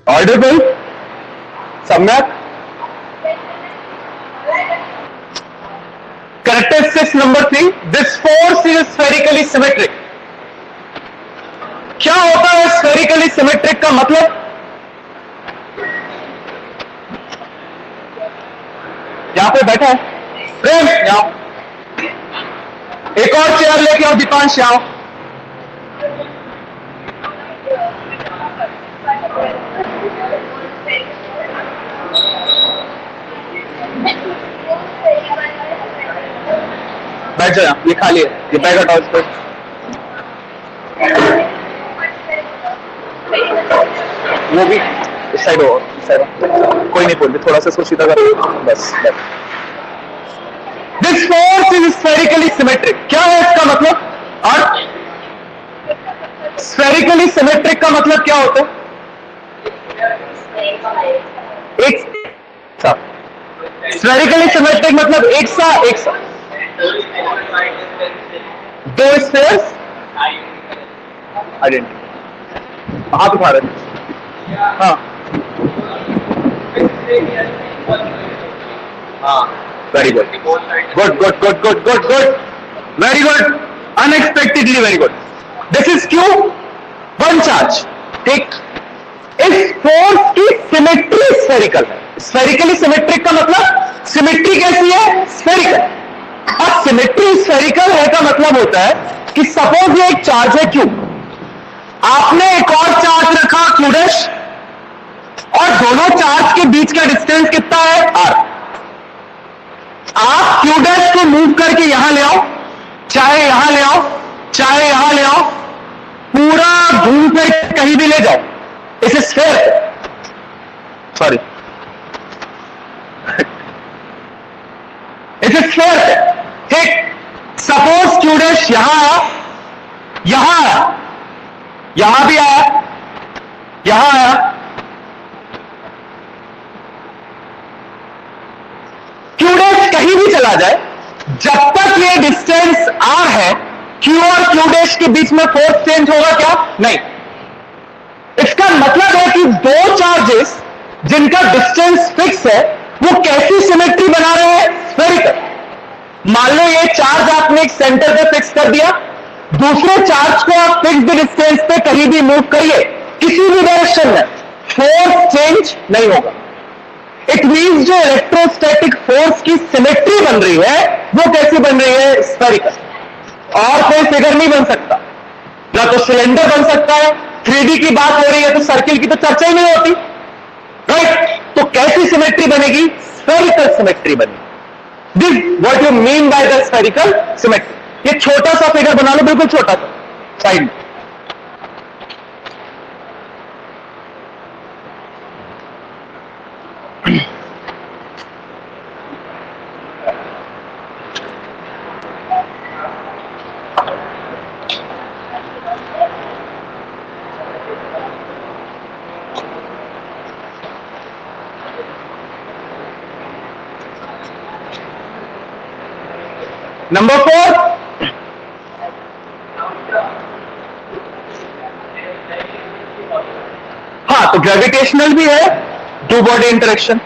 Audible, सम्यक। Characteristics number 3, this force is spherically symmetric. क्या होता है स्फेरिकली सिमेट्रिक का मतलब? यहां पे बैठा है प्रेम, यहां एक और चेयर लेके आओ, दीपांश आओ। बैठ जाओ, ये खाली है, ये बैग हटाओ इस पर। वो भी इस साइड हो, इस साइड। कोई नहीं बोल, थोड़ा सा इसको सीधा करो, बस। This force is spherically symmetric. क्या है इसका मतलब? और स्फेरिकली सिमेट्रिक का मतलब क्या होता है? एक सा। स्फेरिकली सिमेट्रिक मतलब एक सा दो स्फेयर्स आइडेंटिकल। हाथ उठा रहे थे। हाँ very good, good, very good, unexpectedly very good. This is Q, one charge. ठीक, इस फोर्स की सिमेट्री स्फेरिकल है। स्फेरिकली सिमेट्रिक का मतलब सिमेट्री कैसी है? स्फेरिकल। अब सिमेट्री स्फेरिकल है का मतलब होता है कि सपोज ये एक चार्ज है क्यू, आपने एक और चार्ज रखा क्यू डैश, और दोनों चार्ज के बीच का डिस्टेंस कितना है? आर। आप क्यू डैश को मूव करके यहां ले आओ, चाहे यहां ले आओ, चाहे यहां ले आओ, पूरा घूम कर कहीं भी ले जाओ, इसे स्फेयर, सॉरी इसे स्फेयर है। ठीक, सपोज क्यू डैश यहां आया, यहां आया, यहां भी आया, यहां आया, क्यू डैश कहीं भी चला जाए, जब तक ये डिस्टेंस आर है, क्यू और क्यू डैश के बीच में फोर्स चेंज होगा क्या? नहीं। इसका मतलब है कि दो चार्जेस जिनका डिस्टेंस फिक्स है, वो कैसी सिमेट्री बना रहे हैं? स्फेरिकल। मान लो ये चार्ज आपने एक सेंटर पे फिक्स कर दिया, दूसरे चार्ज को आप फिक्स्ड डिस्टेंस पे कहीं भी मूव करिए, किसी भी डायरेक्शन में, फोर्स चेंज नहीं होगा। इट मींस जो इलेक्ट्रोस्टैटिक फोर्स की सिमेट्री बन रही है, वो कैसी बन रही है? स्फेरिकल। और कोई फिगर नहीं बन सकता, ना तो सिलेंडर बन सकता है, 3D की बात हो रही है तो सर्किल की तो चर्चा ही नहीं होती, राइट? तो कैसी सिमेट्री बनेगी? स्फेरिकल सिमेट्री बनेगी। This what you mean by the spherical symmetry. ये छोटा सा फिगर बना लो, बिल्कुल छोटा सा साइड में। नंबर 4, हाँ तो ग्रेविटेशनल भी है, टू बॉडी इंटरेक्शन।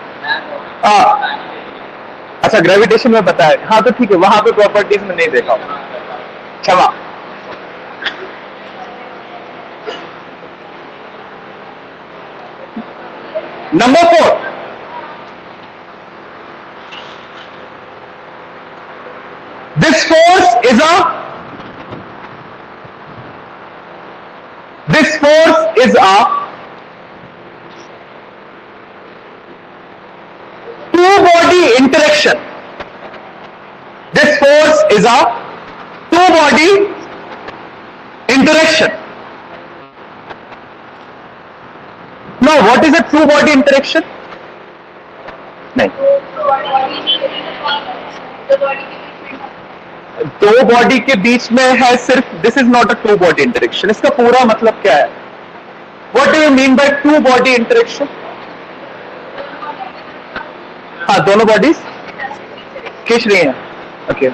अच्छा ग्रेविटेशन में बताया, हाँ तो ठीक है, वहां पे प्रॉपर्टीज में नहीं देखा, क्षमा। Number 4, this force is a two body interaction. This force is a two body interaction. Now what is a two body interaction? नहीं, दो बॉडी के बीच में है सिर्फ, this is not a two body interaction. इसका पूरा मतलब क्या है? What do you mean by two body interaction? हाँ दोनों बॉडीज खींच रही हैं, ओके।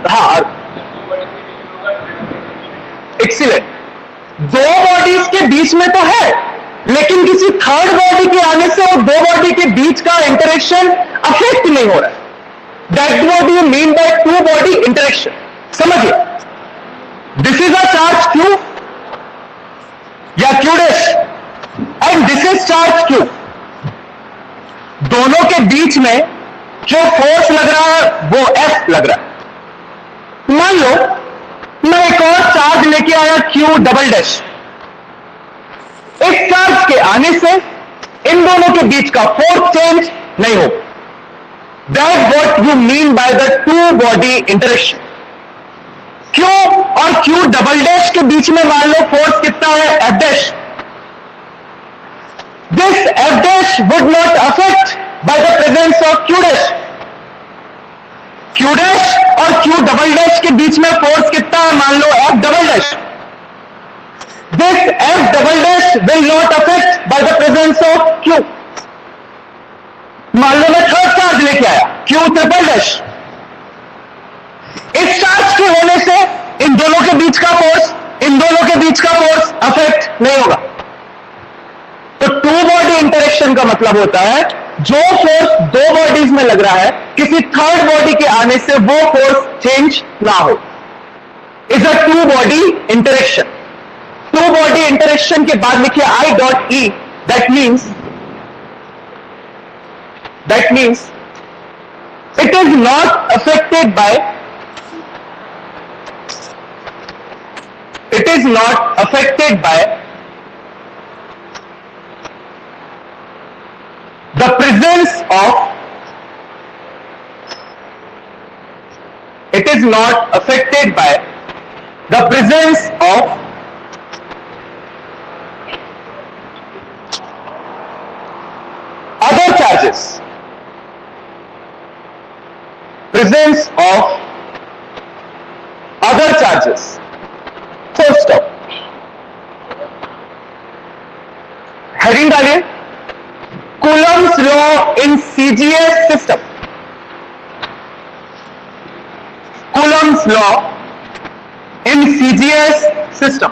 हाँ एक्सीलेंट, दो बॉडीज के बीच में तो है, लेकिन किसी थर्ड बॉडी के आने से वो दो बॉडी के बीच का इंटरेक्शन अफेक्ट नहीं हो रहा है. That's what you mean by two body interaction. समझिए, this is a charge Q या Q dash and this is charge Q. दोनों के बीच में जो फोर्स लग रहा है वो F लग रहा है. मान लो मैं एक और चार्ज लेके आया Q डबल डैश. इस चार्ज के आने से इन दोनों के बीच का फोर्स चेंज नहीं हो. That what you mean by the two body interaction. Q और Q डबल डैश के बीच में मान लो फोर्स कितना है, F dash. This F dash would not affect by the presence of Q dash. Q dash और Q double dash के बीच में force कितना है, मान लो F double dash. This F double dash will not affect by the presence of Q. मान लो मैं third charge लेके आया Q ट्रिपल डैश. इस चार्ज के होने से इन दोनों के बीच का फोर्स अफेक्ट नहीं होगा. तो टू बॉडी इंटरेक्शन का मतलब होता है जो फोर्स दो बॉडीज में लग रहा है, किसी थर्ड बॉडी के आने से वो फोर्स चेंज ना हो. Is a two body interaction. Two body interaction के बाद लिखिए I dot E. That means it is not affected by the presence of it is not affected by the presence of other charges. Full stop. Heading डालिए, Coulomb's law in CGS system. Coulomb's law in CGS system.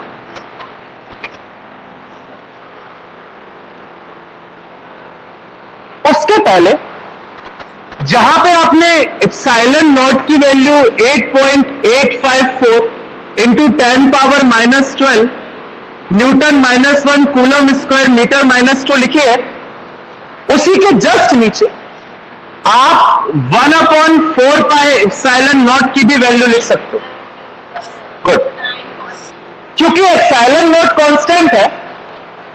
उसके पहले जहां पे आपने epsilon naught की value 8.854 into 10 पावर -12 newton -1 coulomb square meter -2 लिखी है, उसी के जस्ट नीचे आप 1/4 पाई एप्सिलॉन नॉट की भी वैल्यू लिख सकते हो. गुड. क्योंकि एप्सिलॉन नॉट कांस्टेंट है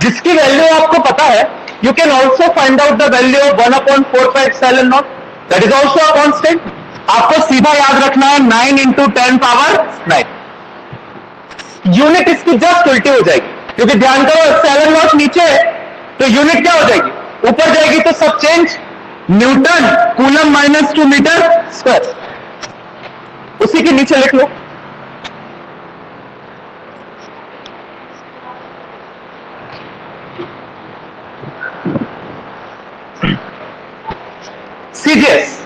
जिसकी वैल्यू आपको पता है, you can also find out the value of 1/4 pi epsilon not. That is also a constant. आपको सीधा याद रखना है 9 इंटू 10 पावर 9. यूनिट इसकी जस्ट उल्टी हो जाएगी, क्योंकि ध्यान करो एप्सिलॉन नॉट नीचे है तो यूनिट क्या हो जाएगी, ऊपर जाएगी. तो सब change, newton coulomb -2 meter square. उसी के नीचे लिख लो. सीजीएस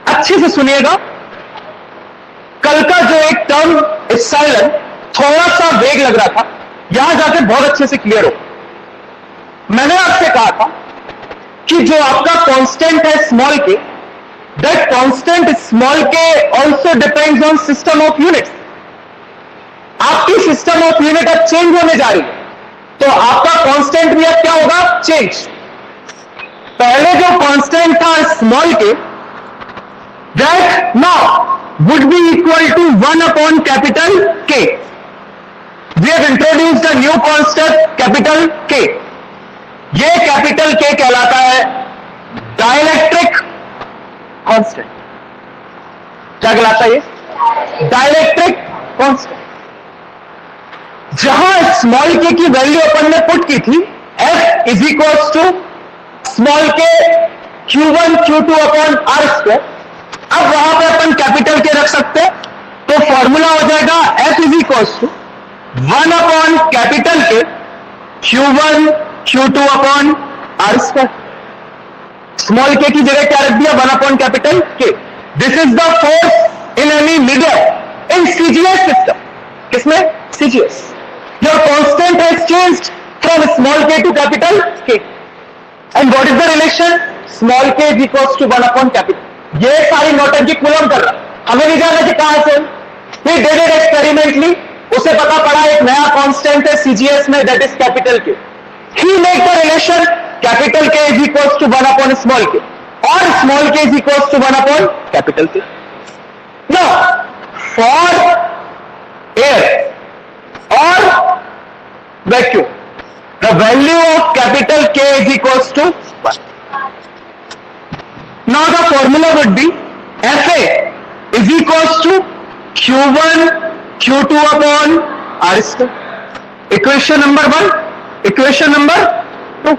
अच्छे से सुनिएगा. कल का जो एक टर्म एप्सिलॉन थोड़ा सा वेग लग रहा था, यहां जाके बहुत अच्छे से क्लियर हो. मैंने आपसे कहा था कि जो आपका कांस्टेंट है स्मॉल के, दैट कांस्टेंट स्मॉल के also depends on system of units. आपकी सिस्टम ऑफ यूनिट अब चेंज होने जा रही है, तो आपका कांस्टेंट भी अब क्या होगा, चेंज. पहले जो कांस्टेंट था स्मॉल के, that now would be equal to 1 upon capital K. We have introduced a new concept, capital K. ये कैपिटल K कहलाता है डाइलेक्ट्रिक कांस्टेंट. क्या कहलाता है ये, डाइलेक्ट्रिक कांस्टेंट. जहां स्मॉल k की वैल्यू अपन ने पुट की थी, F is equal to small k Q1 Q2 upon R square. अब वहां पे अपन कैपिटल के रख सकते हैं, तो फॉर्मूला हो जाएगा F is equal to 1 upon capital K Q1 Q2 upon R square. Small के की जगह क्या रख दिया, 1 अपॉन कैपिटल के. This is the force in any medium in CGS system. किसमें? CGS. Your constant has changed from small k to capital K. And what is the relation? Small k is equals to 1 upon capital. ये सारी नौटंकी coulomb कर रहा, हमें नहीं जानना कि कहां से. We did it experimentally. उसे पता पड़ा एक नया कांस्टेंट है CGS में, that is capital K. He make the relation capital K is equals to 1 upon small k, or small k is equals to 1 upon capital K. Now, for air or vacuum, the value of capital K is equals to 1. Now the formula would be Fa is equals to Q1 Q2 upon R square. Equation number 1. Equation number 2.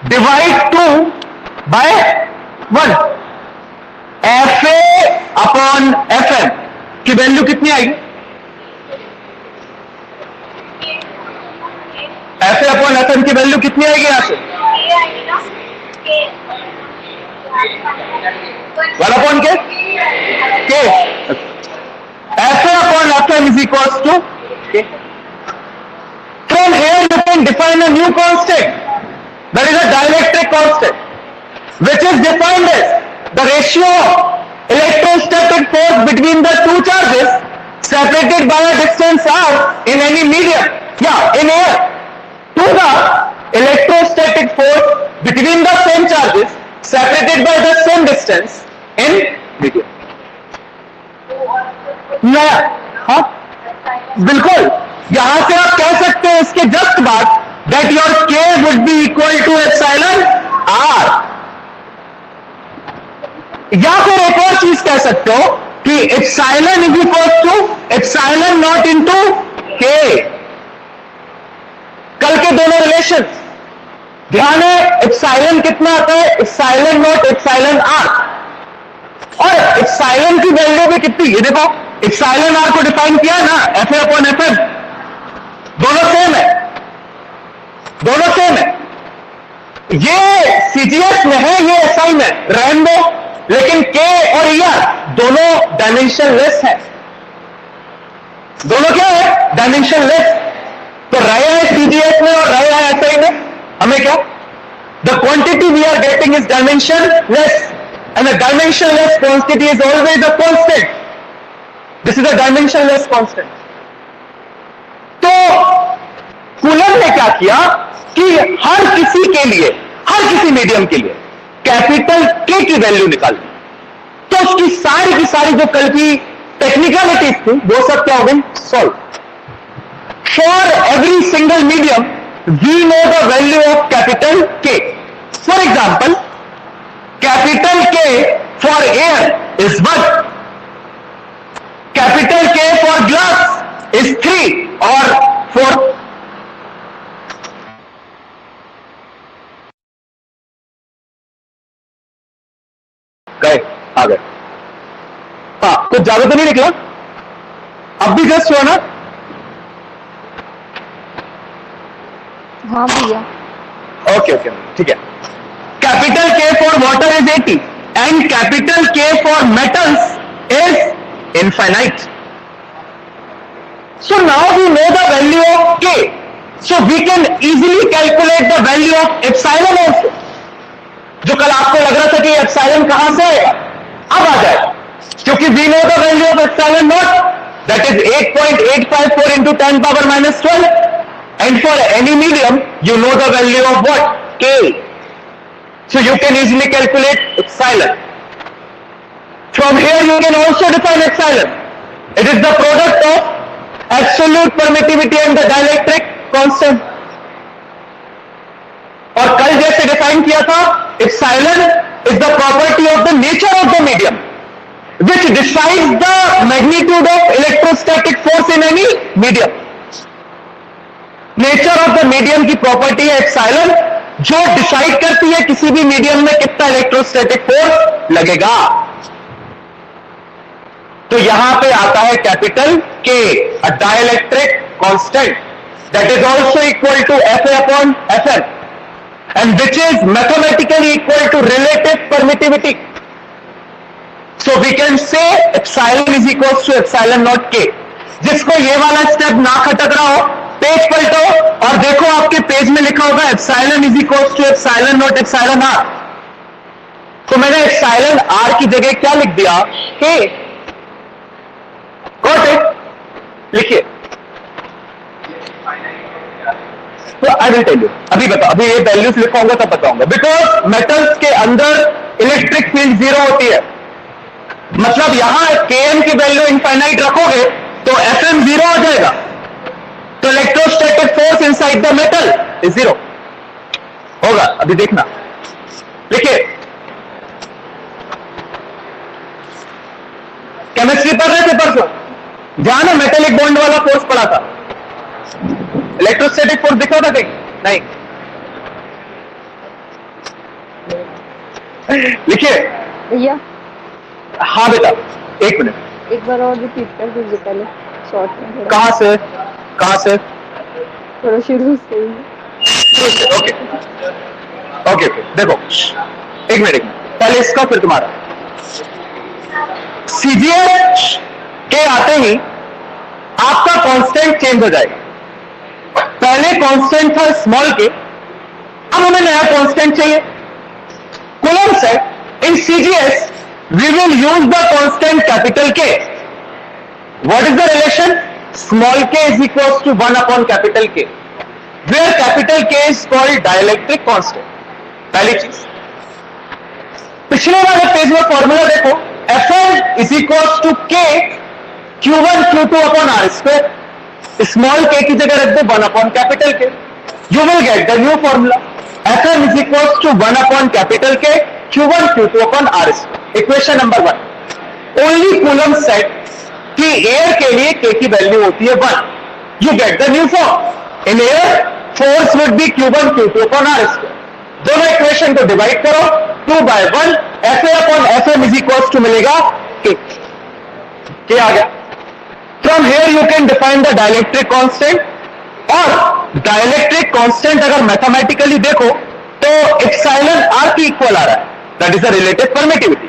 Divide 2 by 1. Fa upon Fm की value कितनी आएगी? Fa upon Fm की value कितनी आएगी यहां से? 1 upon K? K. Fa upon Fm is equals to K. From here you can define a new constant, that is a dielectric constant, which is defined as the ratio of electrostatic force between the two charges separated by a distance r in any medium, in air, to the electrostatic force between the same charges separated by the same distance in medium. हाँ बिल्कुल, यहां से आप कह सकते हैं इसके just बाद that your K would be equal to epsilon R, या फिर एक और चीज कह सकते हो कि epsilon is equal to epsilon not into K. कल के दोनों रिलेशन ध्यान है, epsilon कितना आता है? epsilon not epsilon R, और epsilon की वैल्यू भी कितनी, ये देखो epsilon R को डिफाइन किया ना, Fa upon Fm, दोनों सेम है, दोनों सेम है. ये CGS में है, ये SI में रहने दो, लेकिन K और ER दोनों डायमेंशनलेस है. दोनों क्या है? डायमेंशनलेस. तो रहे हैं CGS में और रहे हैं SI में, हमें क्या? The quantity we are getting is dimensionless, and a dimensionless quantity is always a constant. This is a dimensionless constant. तो कूलम ने क्या किया कि हर किसी के लिए, हर किसी मीडियम के लिए कैपिटल K की वैल्यू निकाली. तो उसकी सारी की सारी जो कल की टेक्निकलिटीज थी वो सब क्या हो गई? Solve. For every single medium we know the value of capital K. For example, capital K for air is 1, capital K for glass is 3 और 4. गए, आ गए. हाँ, कुछ ज्यादा तो नहीं निकला? अब भी जस्ट हुआ ना? हाँ भैया. ओके ओके ठीक है. Capital K for water is 80 and capital K for metals is infinite. So now we know the value of K, so we can easily calculate the value of epsilon also. जो कल आपको लग रहा था कि epsilon कहां से आएगा, अब आ जाएगा, क्योंकि we know the value of epsilon naught, that is 8.854 into 10 power minus 12, and for any medium you know the value of what? K. So you can easily calculate epsilon. From here you can also define epsilon. It is the product of absolute permittivity and the dielectric constant. और कल जैसे define किया था, epsilon is the property of the nature of the medium, which decides the magnitude of electrostatic force in any medium. Nature of the medium की property है epsilon, जो decide करती है किसी भी मीडियम में कितना इलेक्ट्रोस्टैटिक फोर्स लगेगा. तो यहां पे आता है capital K, a dielectric constant that is also equal to Fa upon Fm, and which is mathematically equal to relative permittivity. So we can say epsilon is equals to epsilon naught K. जिसको ये वाला step ना खटक रहा हो, page पलटो और देखो आपके page में लिखा होगा epsilon is equal to epsilon naught epsilon R. तो मैंने एप्सिलॉन आर की जगह क्या लिख दिया, के। Got it? लिखिए। तो आई विल टेल यू, अभी बताओ, अभी ये वैल्यूज लिखाऊंगा तब बताऊंगा। बिकॉज मेटल्स के अंदर इलेक्ट्रिक फील्ड जीरो होती है, मतलब यहां Km की वैल्यू इनफाइनाइट रखोगे तो Fm जीरो हो जाएगा, तो electrostatic force inside the metal is zero होगा। अभी देखना, लिखिए। केमिस्ट्री पढ़ रहे थे परसों, ध्यान है मेटेलिक बॉन्ड वाला फोर्स पढ़ा था, इलेक्ट्रोस्टैटिक फोर्स दिखा था कहीं? नहीं। लिखिए भैया। हाँ बेटा, एक मिनट, एक बार और रिपीट कर दीजिए पहले शॉर्ट में। कहां से कहां से? थोड़ा शुरू से ही। ओके ओके, देखो एक मिनट, पहले इसका फिर तुम्हारा। सीजीएस के आते ही आपका कांस्टेंट चेंज हो जाएगा। पहले कांस्टेंट था स्मॉल के, अब हमें नया कांस्टेंट चाहिए, कूलम्ब है। In CGS we will use the constant capital K. What is the relation? Small k is equals to 1 upon capital K, where capital K is called dielectric constant. पहली चीज, पिछले वाले पेज में formula देखो, Fn is equals to K Q1 Q2 upon R square. Small k की जगह रख दो 1 upon capital K. You will get the new formula. Fn is equals to 1 upon capital K Q1 Q2 upon R square. Equation number 1, only coulomb said कि air के लिए k की वैल्यू होती है 1। You get the new form, in air force would be Q1 Q2 upon R square. दोनों equation को divide करो, 2/1 Fa upon Fm is equals to मिलेगा k। आ गया। From here you can define the dielectric constant, और dielectric constant अगर mathematically देखो तो एप्सिलॉन r की इक्वल आ रहा है, that is the relative permittivity.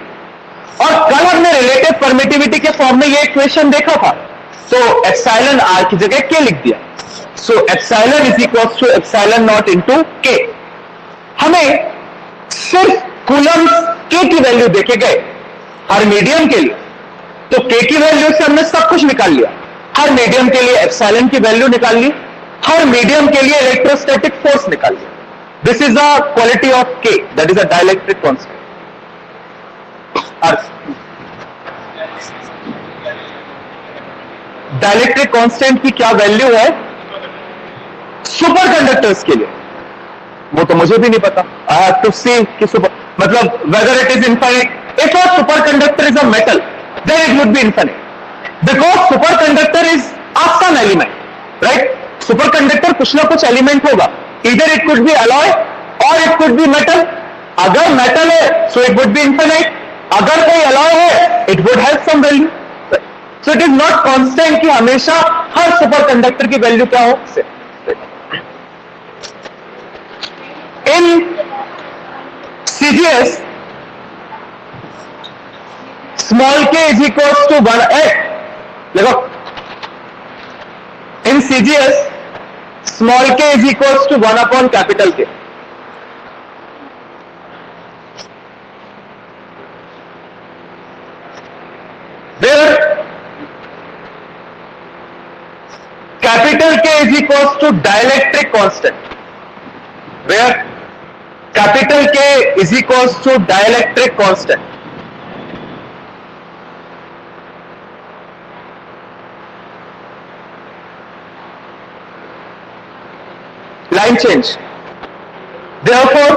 और कल हमने रिलेटिव परमिटिविटी के फॉर्म में ये इक्वेशन देखा था, तो एप्सिलॉन आर की जगह के लिख दिया। So epsilon is equals to epsilon not into K. हमें सिर्फ कूलम्ब के की वैल्यू देखे गए हर मीडियम के लिए, तो के की वैल्यू से हमने सब कुछ निकाल लिया। हर मीडियम के लिए एप्सिलॉन की वैल्यू निकाल ली, हर मीडियम के लिए इलेक्ट्रोस्टैटिक फोर्स निकाल लिया। This is the quality of K, that is a dielectric constant. Dielectric constant की क्या वैल्यू है सुपर कंडक्टर्स के लिए, वो तो मुझे भी नहीं पता। आई हैव टू सी कि सुपर मतलब whether it is infinite. If a super conductor is a metal then it would be infinite, because super conductor is some element, right? Super conductor कुछ ना कुछ एलिमेंट होगा, इधर इट कुड बी अलॉय और it could be metal. अगर metal है so it would be infinite, अगर कोई अलॉय है it would have some value. So it is not constant कि हमेशा हर सुपर कंडक्टर की वैल्यू क्या हो। In CGS small k is equals to 1 देखो, in CGS small k is equals to 1 upon capital K. Where capital K is equals to dielectric constant, where capital K is equals to dielectric constant. Line change. Therefore,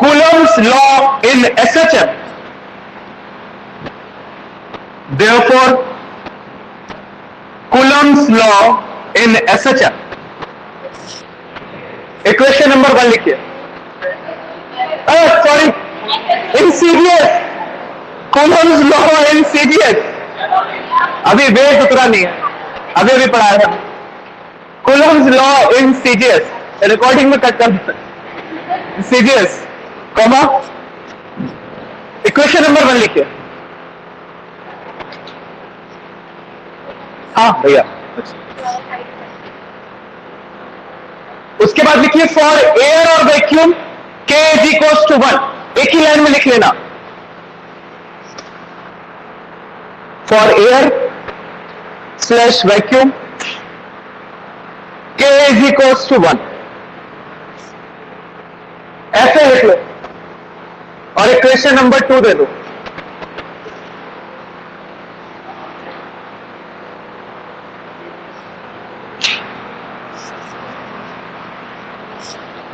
Coulomb's law in SHM. Therefore, Coulomb's law in SHM. Equation number 1 लिखिए। Sorry, in CGS, Coulomb's law in CGS। अभी wait उतरा नहीं है, अभी पढ़ाया था। Coulomb's law in CGS, recording में cut कर CGS, कॉमा, इक्वेशन नंबर 1 लिखिए। हाँ भैया, उसके बाद लिखिए फॉर एयर और vacuum K is equal to 1, एक ही लाइन में लिख लेना। For air slash vacuum K is equal to 1, ऐसे लिख लो और एक क्वेश्चन नंबर 2 दे दो।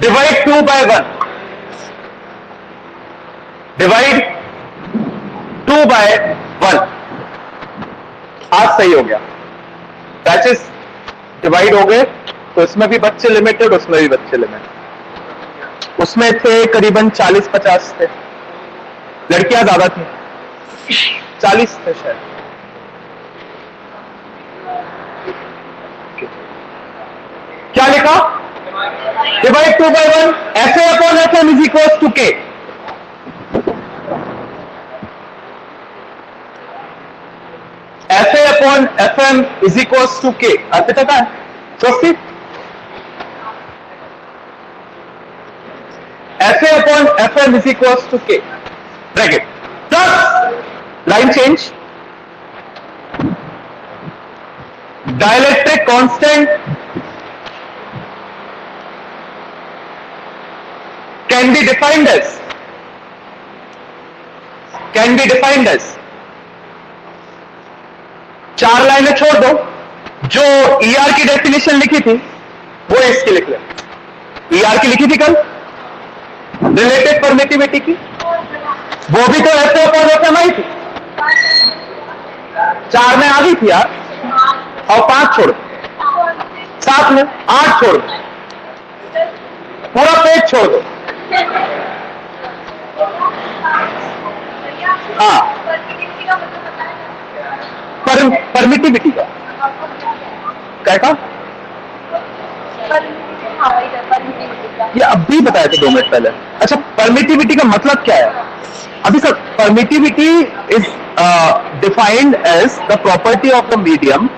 डिवाइड 2 by 1, डिवाइड 2 by 1, आज सही हो गया। बैचेस डिवाइड हो गए, तो इसमें भी बच्चे लिमिटेड, उसमें भी बच्चे लिमिटेड। उसमें थे करीबन 40-50 थे, लड़कियां ज्यादा थी, 40 थे शायद। क्या लिखा? Divide 2 by 1, FA upon FM is equals to K। FA upon FM is equals to K, आपको पता है? Proceed। FA upon FM is equals to K, bracket, plus line change, dielectric constant can be defined as, 4 लाइनें छोड़ दो, जो ER की definition लिखी थी वो इसकी लिख ले। ER की लिखी थी कल, रिलेटेड परमिटिविटी की, वो भी तो ऐसे अपन आई थी, 4 में आ गई थी यार, और 5 छोड़, 7 में 8 छोड़, पूरा पेज छोड़ दो। हाँ, परमिटिविटी का क्या का ये अभी बताया था 2 मिनट पहले। अच्छा, परमिटिविटी का मतलब क्या है? अभी sir, permittivity is defined as the property of the medium,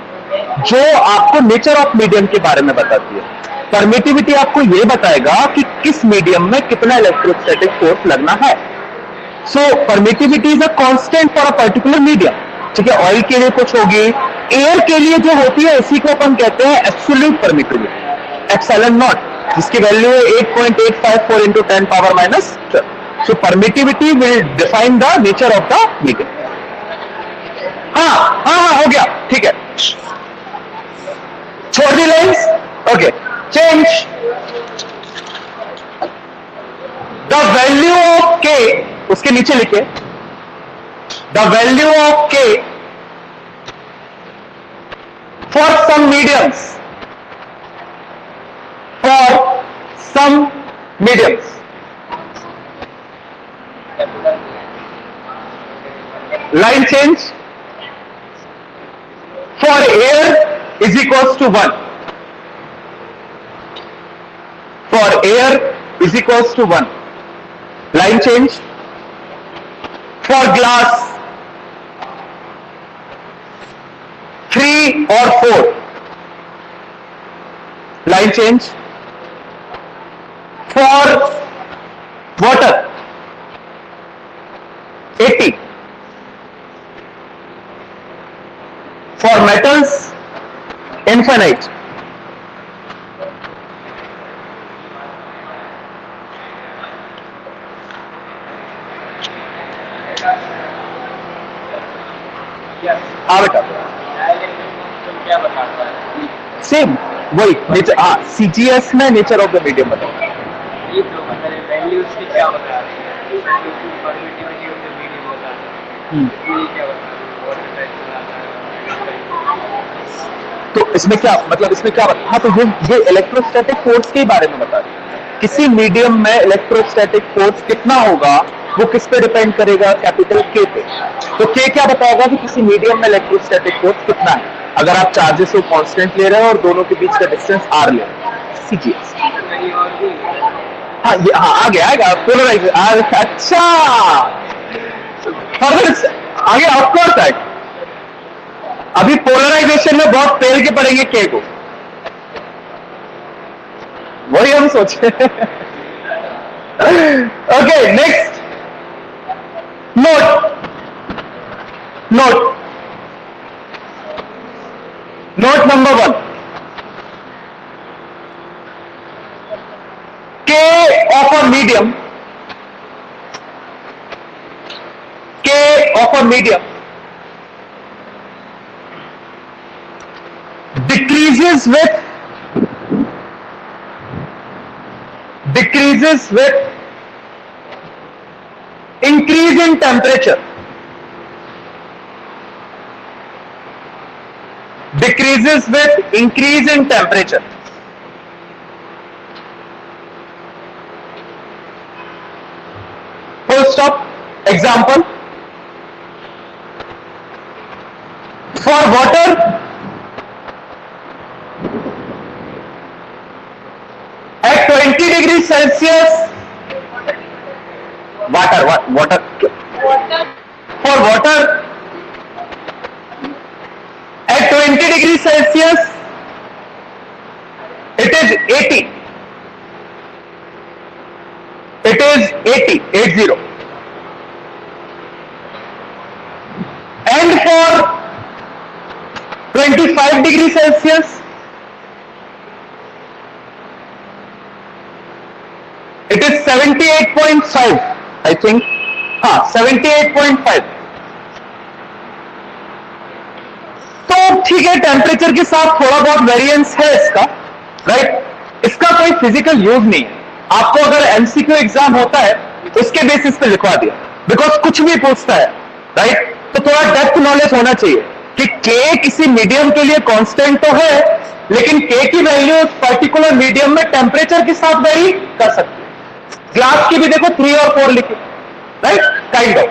जो आपको नेचर ऑफ मीडियम के बारे में बताती है। परमिटिविटी आपको यह बताएगा कि किस मीडियम में कितना इलेक्ट्रोस्टैटिक फोर्स लगना है। So permittivity is a constant for a particular medium. ठीक है, ऑयल के लिए कुछ होगी, एयर के लिए जो होती है इसी को अपन कहते हैं एब्सोल्यूट परमिटिविटी, एप्सिलॉन नॉट, जिसकी वैल्यू है 8.854 into 10 power minus 12। So permittivity will define the nature of the medium. हाँ, हो गया, ठीक है, छोड़ दी lines. Okay, change the value of K, उसके नीचे लिखे the value of K for some mediums, line change, for air is equals to 1, for air is equals to 1, line change, for glass 3 और 4, line change, for water 80, for metals infinite. हाँ बेटा, क्या बताता है? Same वही nature. हाँ, CGS में nature of the medium बताओ। ये तो मतलब वैल्यू उसकी क्या बता रही है? परमिटिविटी ऑफ द मीडियम होता है, ये क्या बता रही है? वाटर प्रेशर आता है, तो इसमें क्या मतलब, इसमें क्या बता? हाँ, तो ये इलेक्ट्रोस्टैटिक फोर्स के बारे में बता रही है। किसी मीडियम में इलेक्ट्रोस्टैटिक फोर्स कितना होगा वो किस पे डिपेंड करेगा? कैपिटल K पे। तो K क्या बताएगा कि किसी मीडियम में इलेक्ट्रोस्टैटिक फोर्स कितना है, अगर आप चार्जेस को कांस्टेंट ले रहे हो और दोनों के बीच का डिस्टेंस R ले रहे हो। CGS। हाँ, ये आ गया पोलराइज। अच्छा, आ गया, ऑफ कोर्स है। अभी पोलराइजेशन में बहुत फेल के पड़ेंगे के को, वही हम सोचे। Okay, next note number 1, K of a medium, decreases with increase in temperature. Decreases with increase in temperature. Full stop. Example. For water, at 20 degrees Celsius, water. For water, at 20 degrees Celsius, it is 80. It is 80. And for 25 degrees Celsius, it is 78.5, I think. 78.5. तो ठीक है, temperature के साथ थोड़ा बहुत variance है इसका, right? इसका कोई फिजिकल यूज नहीं है। आपको अगर एमसीक्यू एग्जाम होता है उसके बेसिस पे लिखवा दिया, बिकॉज कुछ भी पूछता है, राइट? तो थोड़ा डेप्थ नॉलेज होना चाहिए कि के किसी मीडियम के लिए कांस्टेंट तो है, लेकिन के की वैल्यू उस पर्टिकुलर मीडियम में टेम्परेचर के साथ वेरी कर सकती है। ग्लास की भी देखो 3 और 4 लिखे, right? Kind of.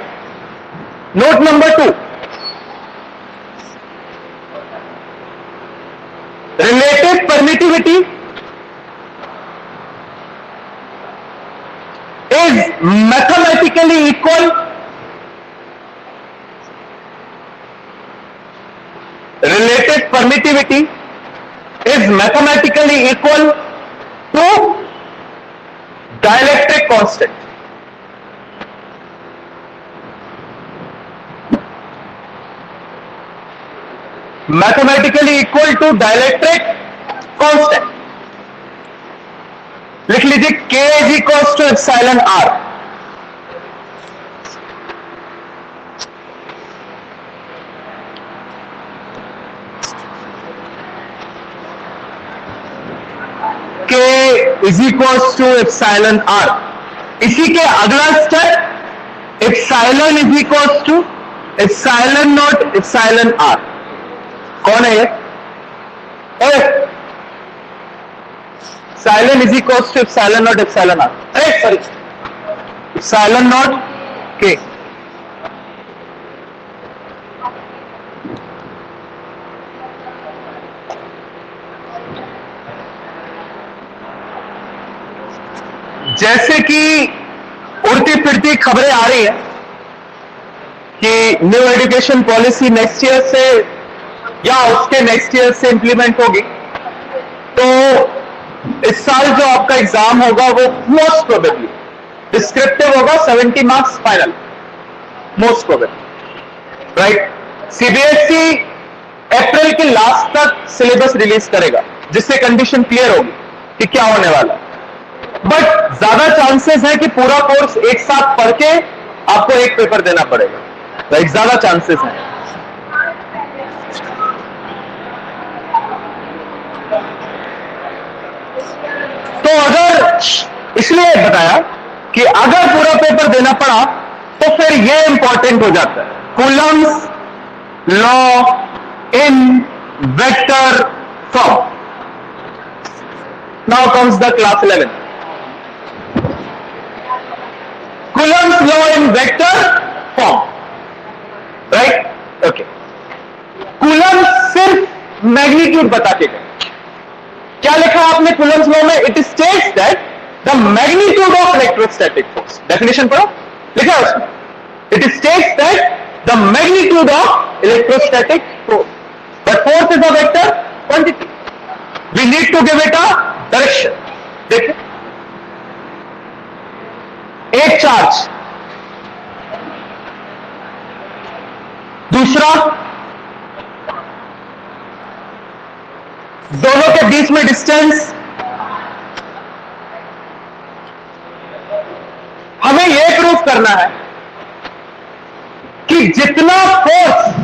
Note number 2, relative permittivity is mathematically equal to dielectric constant. Mathematically equal to dielectric constant. लिख लीजिए K is equals to epsilon R. K is equals to epsilon R. इसी के अगला step, epsilon is equals to epsilon naught epsilon R. कौन है ये? Epsilon is equals to epsilon naught epsilon R. sorry, epsilon naught K. जैसे कि उड़ती फिरती खबरें आ रही है कि new education policy next year से या उसके नेक्स्ट ईयर से इंप्लीमेंट होगी, तो इस साल जो आपका एग्जाम होगा वो मोस्ट प्रोबेबली डिस्क्रिप्टिव होगा, 70 marks final, most probably, right? CBSE April के लास्ट तक सिलेबस रिलीज करेगा, जिससे कंडीशन क्लियर होगी कि क्या होने वाला है। बट ज्यादा चांसेस है कि पूरा कोर्स एक साथ पढ़ के आपको एक पेपर देना पड़ेगा, राइट? ज्यादा चांसेस है। तो अगर, इसलिए बताया कि अगर पूरा पेपर देना पड़ा तो फिर ये इंपॉर्टेंट हो जाता है, Coulomb's law in vector form. Now comes the class 11, Coulomb's law in vector form, right? Okay, Coulomb's सिर्फ मैग्नीट्यूड बता के गए। क्या लिखा आपने कूलम्स लॉ में? It states that the magnitude of electrostatic force, definition पढ़ो, लिखा है उसमें, it states that the magnitude of electrostatic force is a vector quantity, we need to give it a direction. देखिए, एक चार्ज, दूसरा, दोनों के बीच में डिस्टेंस. हमें यह प्रूव करना है कि जितना फोर्स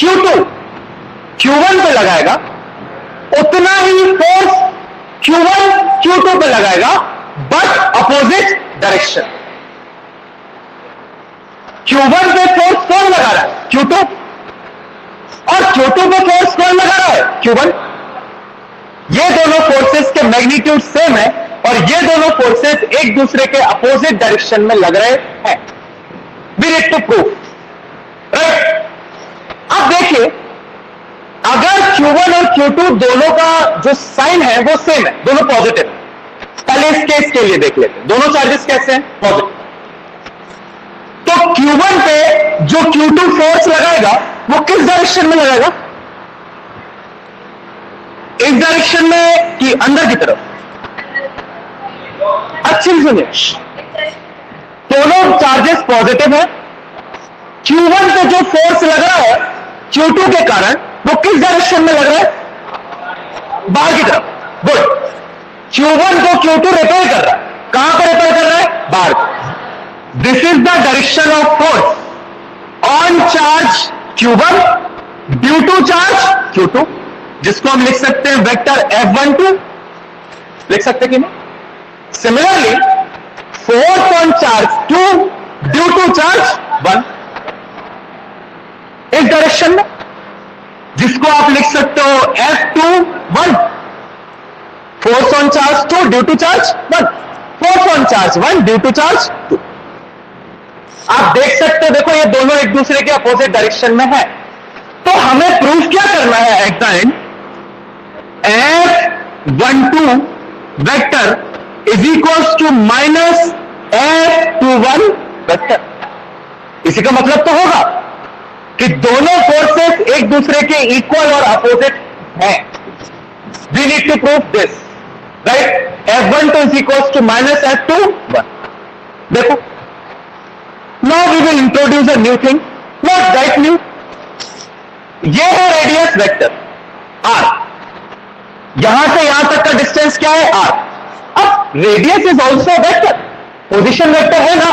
Q2 Q1 पे लगाएगा उतना ही फोर्स Q1 Q2 पे लगाएगा, बट अपोजिट डायरेक्शन. Q1 पे फोर्स कौन लगा रहा है? Q2. और Q2 पे फोर्स कौन लगा रहा है? Q1. ये दोनों फोर्सेस के मैग्नीट्यूड सेम है और ये दोनों फोर्सेस एक दूसरे के अपोजिट डायरेक्शन में लग रहे हैं. We need to prove, right? अब देखिए, अगर Q1 और Q2 दोनों का जो साइन है वो सेम है, दोनों पॉजिटिव. पहले इस केस के लिए देख लेते हैं, दोनों चार्जेस कैसे हैं? पॉजिटिव. तो Q1 पे जो Q2 फोर्स लगाएगा वो किस डायरेक्शन में लगाएगा? इस डायरेक्शन में कि अंदर की तरफ? अच्छी सुनिए, दोनों चार्जेस पॉजिटिव है. Q1 पे जो फोर्स लग रहा है Q2 के कारण वो किस डायरेक्शन में लग रहा है? बाहर की तरफ. गुड. Q1 को Q2 रिपेल कर रहा है. कहां पर रिपेल कर रहा है? बाहर. This is the direction of force on charge Q1 due to charge Q2, जिसको हम लिख सकते हैं वेक्टर F12. लिख सकते कि नहीं? Similarly force on charge 2 due to charge 1 इस डायरेक्शन में, जिसको आप लिख सकते हो F21. Force on charge 2 due to charge 1, force on charge 1 due to charge 2. आप देख सकते हो, देखो ये दोनों एक दूसरे के अपोजिट डायरेक्शन में है. तो हमें प्रूफ क्या करना है? At the end F12 vector is equals to minus F21 vector. इसी का मतलब तो होगा कि दोनों फोर्सेस एक दूसरे के इक्वल और अपोजिट हैं. We need to prove this, right? F12 is equals to minus F21. देखो, now we will introduce a new thing. Not that new. ये है रेडियस वेक्टर R. यहां से यहां तक का डिस्टेंस क्या है? R. अब radius is also vector, position vector है ना.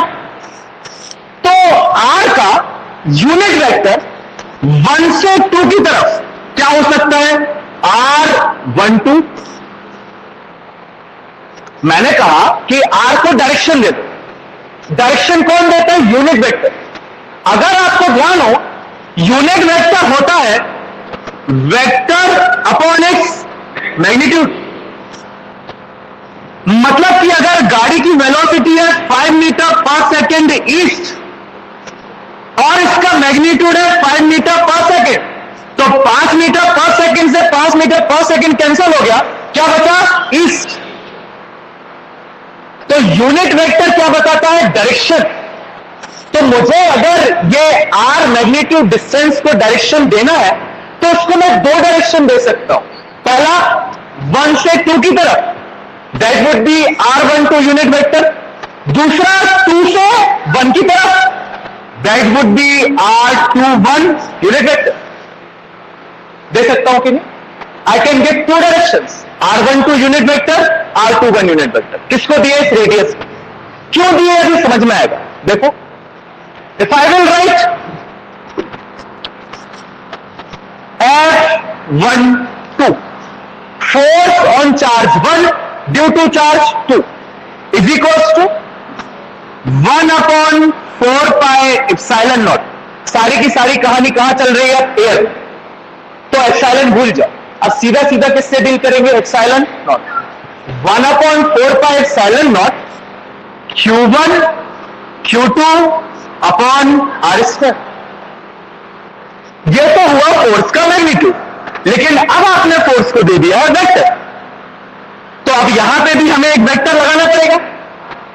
तो R का यूनिट वेक्टर 1 से 2 की तरफ क्या हो सकता है? R12. मैंने कहा कि R को डायरेक्शन दे दो. डायरेक्शन कौन देता है? Unit vector. अगर आपको ध्यान हो, यूनिट वेक्टर होता है वेक्टर अपॉन एक्स मैग्नीट्यूड. मतलब कि अगर गाड़ी की वेलोसिटी है 5 मीटर पर सेकेंड ईस्ट और इसका मैग्नीट्यूड है 5 मीटर पर सेकेंड, तो 5 मीटर पर सेकेंड से 5 मीटर पर सेकेंड कैंसिल हो गया. क्या बचा? ईस्ट. तो यूनिट वेक्टर क्या बताता है? डायरेक्शन. तो मुझे अगर ये R मैग्नीट्यूड डिस्टेंस को डायरेक्शन देना है तो उसको मैं दो डायरेक्शन दे सकता हूं. पहला 1 से 2 की तरफ, that would be R12 unit vector. दूसरा 2 से 1 की तरफ, that would be R21 unit vector. दे सकता हूं कि नहीं? I can get 2 directions, R12 unit vector, R21 unit vector. किसको दिए? इस रेडियस. क्यों दिए अभी समझ में आएगा. देखो, if I will write F12 force on charge 1 due to charge 2 is equals to 1 upon 4 pi epsilon naught. सारी की सारी कहानी कहां चल रही है? एयर. तो एप्सिलॉन भूल जाओ. अब सीधा सीधा किससे डील करेंगे? Epsilon not. 1 upon 4 pi epsilon naught Q1 Q2 upon R square. यह तो हुआ फोर्स का मैग्नीट्यूड, लेकिन अब आपने फोर्स को दे दिया है वेक्टर. तो अब यहां पे भी हमें एक वेक्टर लगाना पड़ेगा,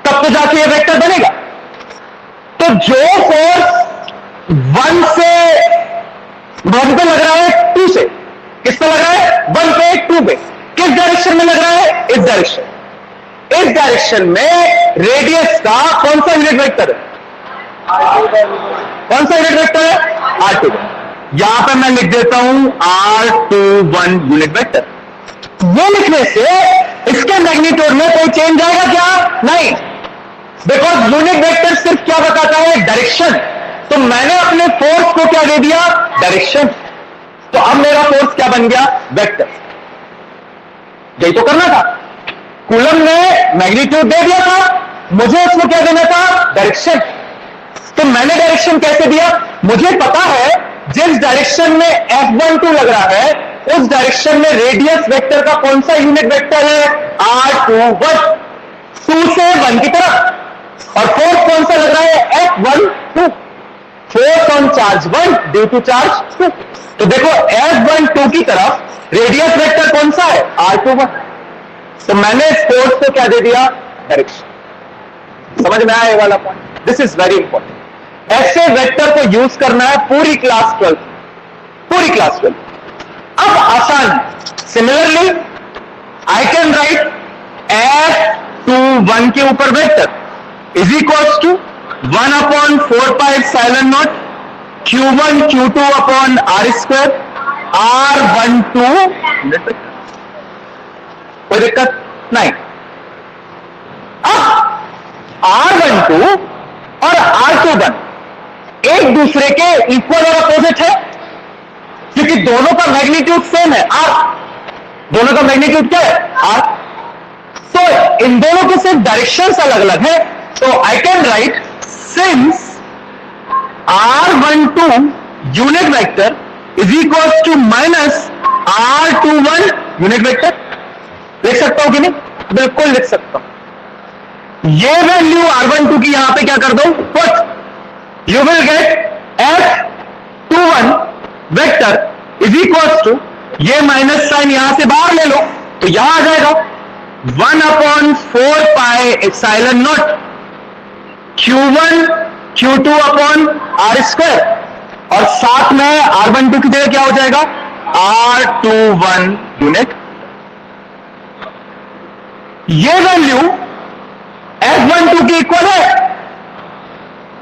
तब तो जाके ये वेक्टर बनेगा. तो जो फोर्स 1 पे लग रहा है 2 से, किस पे लग रहा है? 1 पे 2 पे। किस डायरेक्शन में लग रहा है? इस डायरेक्शन में रेडियस का कौन सा यूनिट वेक्टर है? कौन सा यूनिट वेक्टर है? R2। यहां पे मैं लिख देता हूं R21 यूनिट वेक्टर। ये लिखने से इसके मैग्नीट्यूड में कोई चेंज आएगा क्या? नहीं, बिकॉज यूनिट वेक्टर सिर्फ क्या बताता है? डायरेक्शन। तो मैंने अपने फोर्स को क्या दे दिया? डायरेक्शन। तो अब मेरा फोर्स क्या बन गया? वेक्टर। यही तो करना था। कूलम ने मैग्नीट्यूड दे दिया था, मुझे उसको क्या देना था? डायरेक्शन। तो मैंने डायरेक्शन कैसे दिया? मुझे पता है जिस डायरेक्शन में F12 लग रहा है उस डायरेक्शन में रेडियस वेक्टर का कौन सा यूनिट वेक्टर है? R21। 2 से 1 की तरफ। और फोर्स कौन सा लग रहा है? F12। Force on charge 1 due to charge 2। तो देखो F12 की तरफ रेडियस वेक्टर कौन सा है? R21। तो मैंने इस फोर्स को क्या दे दिया? डायरेक्शन। समझ में आया ये वाला point? This is very important. ऐसे वेक्टर को यूज करना है पूरी क्लास 12। पूरी क्लास 12। अब आसान, similarly I can right F21 के ऊपर vector is equals to 1/4πε0 Q1 Q2 upon R²। R12 कोई दिक्कत नहीं। अब R12 और R21 एक दूसरे के इक्वल और अपोजिट है, क्योंकि दोनों का मैग्नीट्यूड सेम है, R। दोनों का मैग्नीट्यूड क्या है? R। तो इन दोनों के सिर्फ डायरेक्शंस अलग अलग है। तो I can write since R12 unit vector is equal to minus R21 unit vector. लिख सकता हूं कि नहीं? बिल्कुल लिख सकता हूं। ये वैल्यू R12 की यहां पे क्या कर दो? Put. You will get F21 vector is equal to, ये माइनस साइन यहां से बाहर ले लो तो यहां आ जाएगा 1/4πε0 Q1 Q2 अपॉन R²। और साथ में R12 की जगह क्या हो जाएगा? R21 unit. ये वैल्यू F12 की इक्वल है।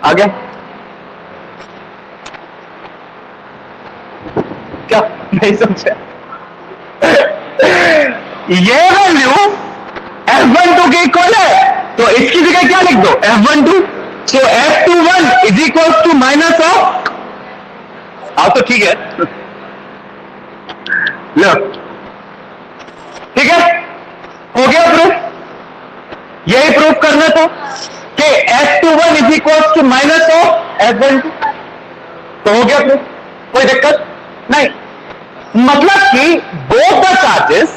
आगे क्या नहीं समझे? ये वैल्यू F12 की इक्वल है, तो इसकी जगह क्या लिख दो? F12। So F21 is equal to minus of, आओ तो ठीक है, लो ठीक है, हो गया प्रूफ। यही प्रूफ करना था कि F21 is equal to minus of F12। तो हो गया प्रूफ, कोई दिक्कत नहीं। मतलब कि both the charges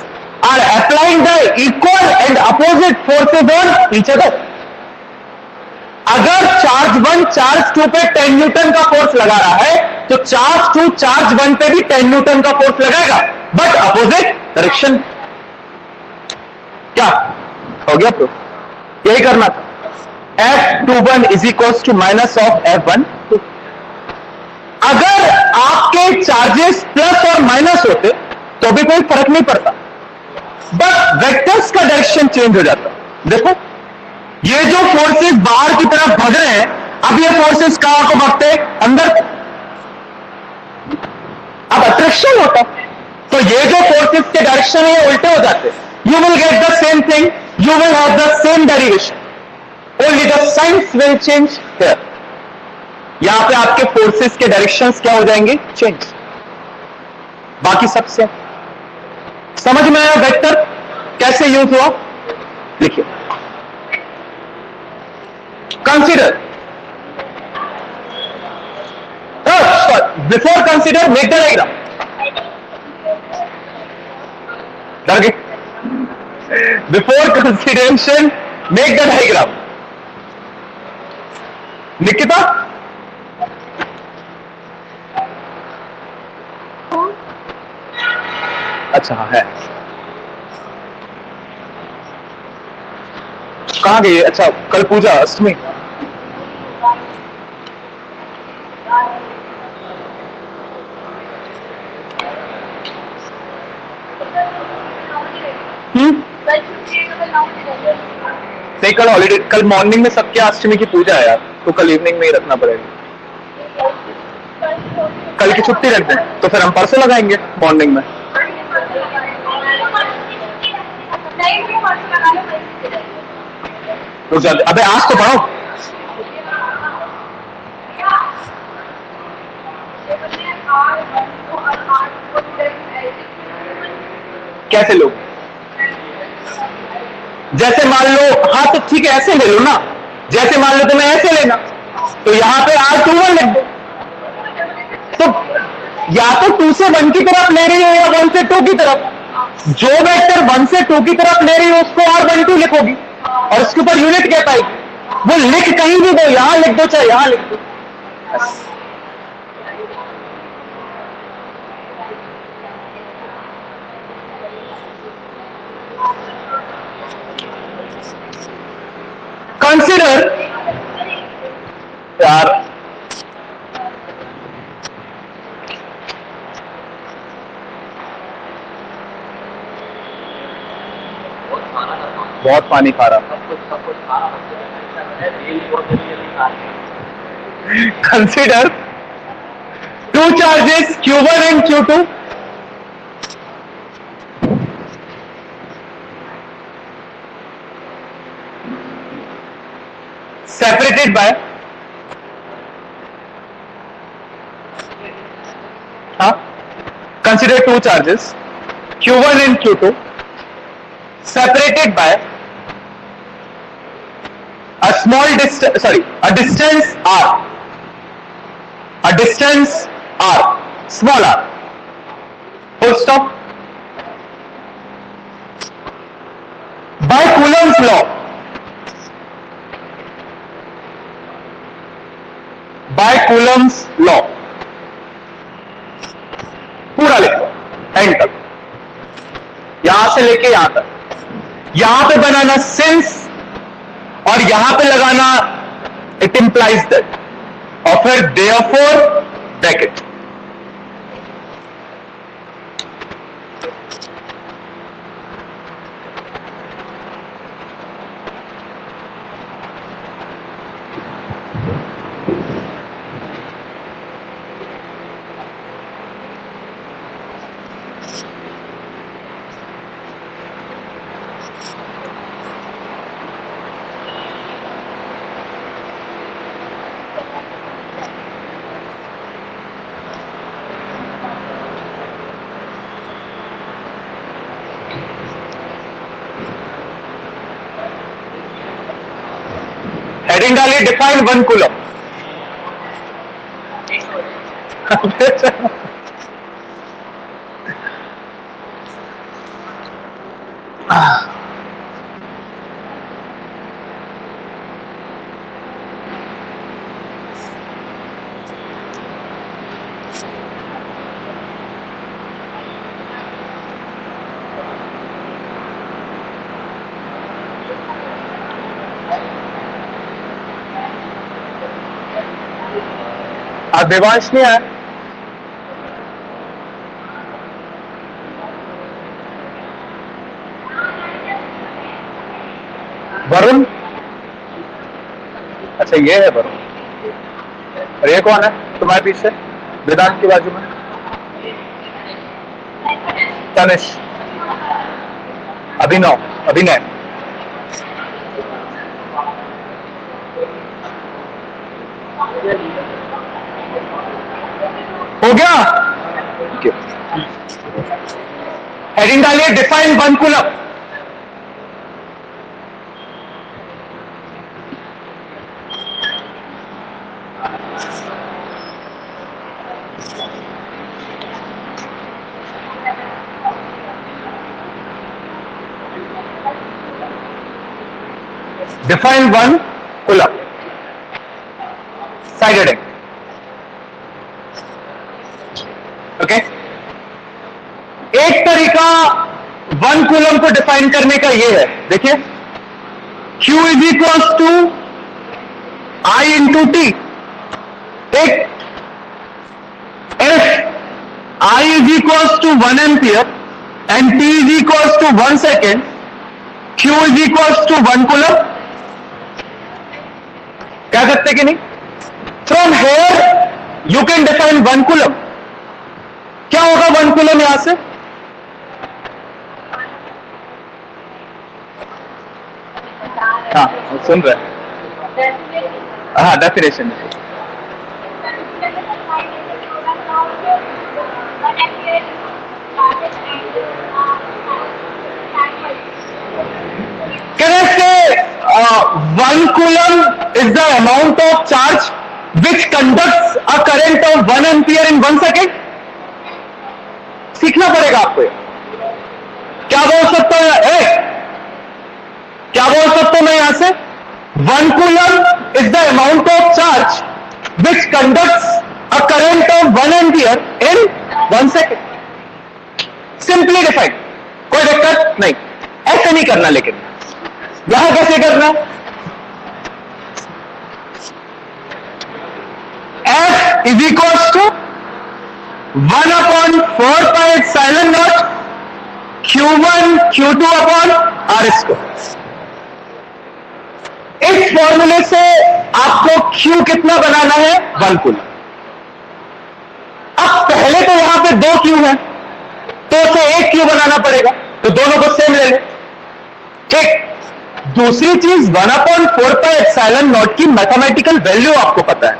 are applying the equal and opposite forces on each other. अगर चार्ज 1 चार्ज 2 पे 10 न्यूटन का फोर्स लगा रहा है तो चार्ज 2 चार्ज 1 पे भी 10 न्यूटन का फोर्स लगाएगा, बट अपोजिट डायरेक्शन। क्या हो गया प्रूफ? यही करना था। F21 is equal to minus of F12। अगर आपके चार्जेस प्लस और माइनस होते तो भी कोई फर्क नहीं पड़ता, बट वेक्टर्स का डायरेक्शन चेंज हो जाता। देखो ये जो फोर्सेस बाहर की तरफ भाग रहे हैं, अब ये फोर्सेस कहां को भागते? अंदर। अब अट्रैक्शन होता, तो ये जो फोर्सेस के डायरेक्शन है ये उल्टे हो जाते। You will get the same thing, you will have the same derivation, only the science will change here. यहां पे आपके फोर्सेस के डायरेक्शंस क्या हो जाएंगे? चेंज। बाकी सब सेम। समझ में आया वेक्टर कैसे यूज हुआ? देखिए, consider, before consider make the diagram. डर गए? Before consideration make the diagram. Nikita, अच्छा है, कहां गई? अच्छा कल पूजा, अष्टमी। नहीं, कल हॉलीडे, कल मॉर्निंग में सबके अष्टमी की पूजा है यार, तो कल इवनिंग में ही रखना पड़ेगा। कल की छुट्टी रख दें तो फिर हम परसों लगाएंगे मॉर्निंग में। रुक जा, अबे आज तो पढ़ो। कैसे लो? जैसे मान लो, हाँ तो ठीक है ऐसे ले लो ना, जैसे मान लो तुम्हें ऐसे लेना, तो यहां पे R21 लिख दो। तो या तो 2 से 1 की तरफ ले रही हो या 1 से 2 की तरफ। जो वेक्टर 1 से 2 की तरफ ले रही हो उसको R12 लिखोगी और उसके ऊपर यूनिट क्या पाएगी, वो लिख कहीं भी दो, यहां लिख दो चाहे यहां लिख दो। कंसिडर यार, बहुत पानी खा रहा। Consider 2 charges Q1 and Q2 separated by consider 2 charges Q1 and Q2 separated by a small distance, a distance r, a distance r, small r, full stop. By Coulomb's law, by Coulomb's law, पूरा लिखो and तक, यहां से लेके यहां तक, यहां पे बनाना सिंस और यहां पे लगाना इट इंप्लाइज दैट, और फिर देयरफॉर ब्रैकेट। हेडिंग डालिए डिफाइन 1 कूलम। आज देवांश नहीं आया। वरुण, अच्छा ये है वरुण, और ये कौन है तुम्हारे पीछे वेदांत की बाजू में? तनिष, अभिनव, अभिनय। हो गया? हेडिंग डालिए define 1 coulomb. Define 1 coulomb side heading. Okay, एक तरीका 1 कूलम को डिफाइन करने का ये है, देखिए Q is equals to I into T. एक if I is equals to 1 ampere and t is equals to 1 second, q is equals to 1 coulomb. क्या करते कि नहीं? From here you can define 1 coulomb. क्या होगा 1 coulomb यहां से? हाँ सुन रहे हैं. हाँ definition. Can I say 1 coulomb is the amount of charge which conducts a current of 1 ampere in 1 second? सीखना पड़ेगा आपको. क्या बोल सकता हूं? क्या बोल सकता हूं मैं यहां से? 1 coulomb is the amount of charge which conducts a current of 1 ampere in 1 second. Simply defined. कोई दिक्कत नहीं. ऐसे नहीं करना, लेकिन यहां कैसे करना? F is equals to 1 upon 4 pi epsilon naught Q1 Q2 upon R square. इस फॉर्मूले से आपको Q कितना बनाना है? 1 कूलम. अब पहले तो यहां पे 2 Q है, तो उसे 1 Q बनाना पड़ेगा, तो दोनों को सेम ले ले. ठीक. दूसरी चीज 1 upon 4 pi epsilon naught की मैथमेटिकल वैल्यू आपको पता है.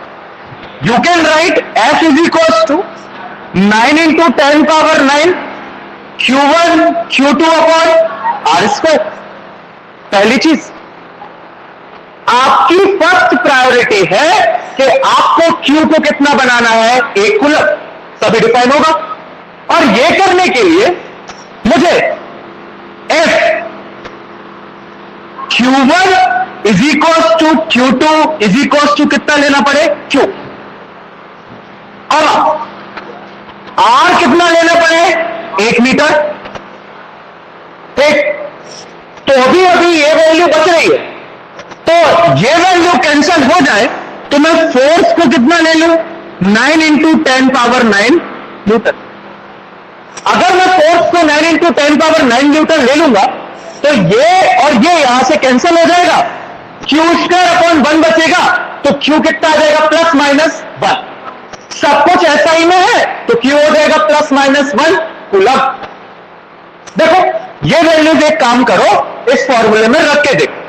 You can write F is equals to 9 into 10 power 9 Q1 Q2 upon R square. पहली चीज, आपकी फर्स्ट प्रायोरिटी है कि आपको Q को कितना बनाना है? 1 कूलम. तभी डिफाइन होगा. और ये करने के लिए मुझे F Q1 is equals to Q2 is equals to कितना लेना पड़े? Q. और R कितना लेना पड़े? 1 मीटर. ठीक. तो अभी ये वैल्यू बच रही है, तो ये वैल्यू कैंसिल हो जाए तो मैं फोर्स को कितना ले लूं? 9 into 10 power 9 न्यूटन. अगर मैं फोर्स को 9 into 10 power 9 न्यूटन ले लूंगा तो ये और ये यहां से कैंसिल हो जाएगा. Q स्क्वायर अपॉन 1 बचेगा, तो Q कितना आ जाएगा? Plus minus 1. सब कुछ ऐसा ही में है, तो Q हो जाएगा प्लस माइनस 1 कूलम. देखो ये वैल्यूज एक काम करो, इस फॉर्मूले में रख के देखो.